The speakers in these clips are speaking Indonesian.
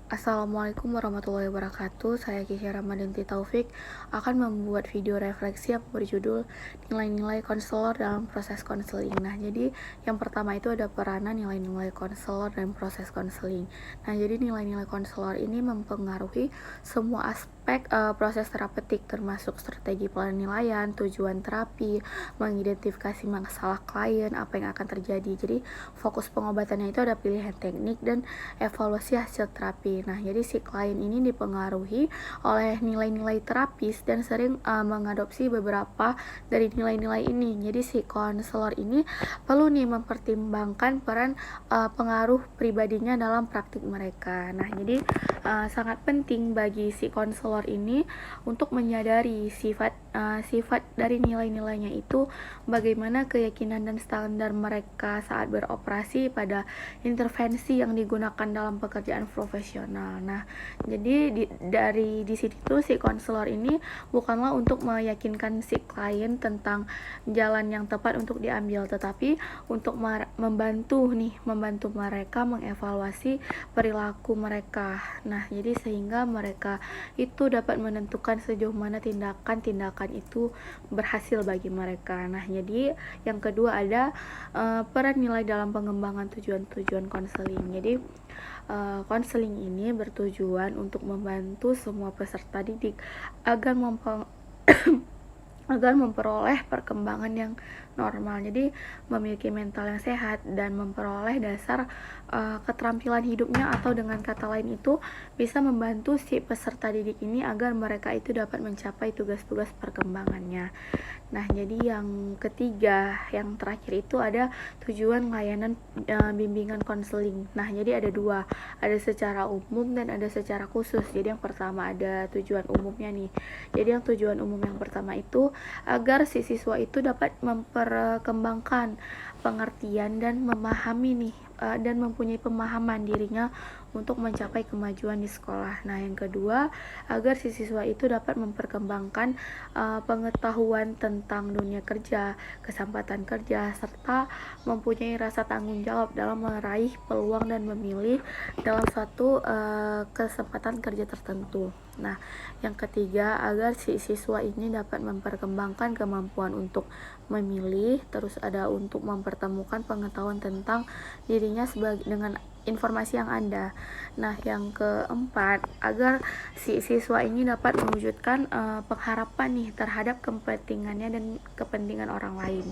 Assalamualaikum warahmatullahi wabarakatuh. Saya Kisha Ramadhanti Taufik akan membuat video refleksi yang berjudul nilai-nilai konselor dalam proses konseling. Nah, jadi yang pertama itu ada peranan nilai-nilai konselor dalam proses konseling. Nah, jadi nilai-nilai konselor ini mempengaruhi semua aspek proses terapeutik, termasuk strategi penilaian, tujuan terapi, mengidentifikasi masalah klien, apa yang akan terjadi. Jadi fokus pengobatannya itu ada pilihan teknik dan evaluasi hasil terapi. Nah, jadi si klien ini dipengaruhi oleh nilai-nilai terapis dan sering mengadopsi beberapa dari nilai-nilai ini. Jadi si konselor ini perlu nih mempertimbangkan peran pengaruh pribadinya dalam praktik mereka. Nah, jadi sangat penting bagi si konselor ini untuk menyadari sifat dari nilai-nilainya itu, bagaimana keyakinan dan standar mereka saat beroperasi pada intervensi yang digunakan dalam pekerjaan profesional. Nah, jadi di sini tuh si konselor ini bukanlah untuk meyakinkan si klien tentang jalan yang tepat untuk diambil, tetapi untuk membantu mereka mengevaluasi perilaku mereka. Nah, jadi sehingga mereka itu dapat menentukan sejauh mana tindakan-tindakan itu berhasil bagi mereka. Nah, jadi yang kedua ada peran nilai dalam pengembangan tujuan-tujuan konseling. Jadi konseling ini bertujuan untuk membantu semua peserta didik agar memperoleh perkembangan yang normal. Jadi memiliki mental yang sehat dan memperoleh dasar keterampilan hidupnya, atau dengan kata lain itu bisa membantu si peserta didik ini agar mereka itu dapat mencapai tugas-tugas perkembangannya. Nah, jadi yang ketiga, yang terakhir itu ada tujuan layanan bimbingan konseling. Nah, jadi ada dua, ada secara umum dan ada secara khusus. Jadi yang pertama ada tujuan umumnya nih. Jadi yang tujuan umum yang pertama itu agar si siswa itu dapat memperkembangkan pengertian dan memahami dan mempunyai pemahaman dirinya untuk mencapai kemajuan di sekolah. Nah, yang kedua, agar si siswa itu dapat memperkembangkan pengetahuan tentang dunia kerja, kesempatan kerja, serta mempunyai rasa tanggung jawab dalam meraih peluang dan memilih dalam suatu kesempatan kerja tertentu. Nah, yang ketiga, agar si siswa ini dapat memperkembangkan kemampuan untuk memilih, terus ada untuk mempertemukan pengetahuan tentang dirinya dengan informasi yang ada. Nah, yang keempat, agar si siswa ini dapat mewujudkan pengharapan nih terhadap kepentingannya dan kepentingan orang lain,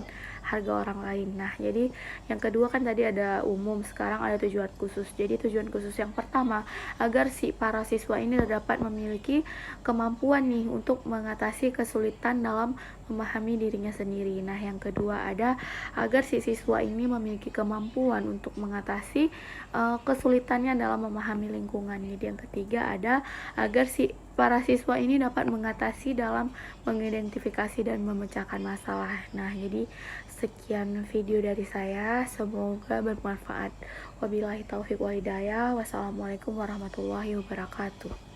harga orang lain. Nah, jadi yang kedua kan tadi ada umum, sekarang ada tujuan khusus. Jadi tujuan khusus yang pertama, agar si para siswa ini dapat memiliki kemampuan nih untuk mengatasi kesulitan dalam memahami dirinya sendiri. Nah, yang kedua ada agar si siswa ini memiliki kemampuan untuk mengatasi kesulitannya dalam memahami lingkungan. Jadi yang ketiga ada agar si para siswa ini dapat mengatasi dalam mengidentifikasi dan memecahkan masalah. Nah, jadi sekian video dari saya, semoga bermanfaat. Wabillahi taufiq wal hidayah. Wassalamualaikum warahmatullahi wabarakatuh.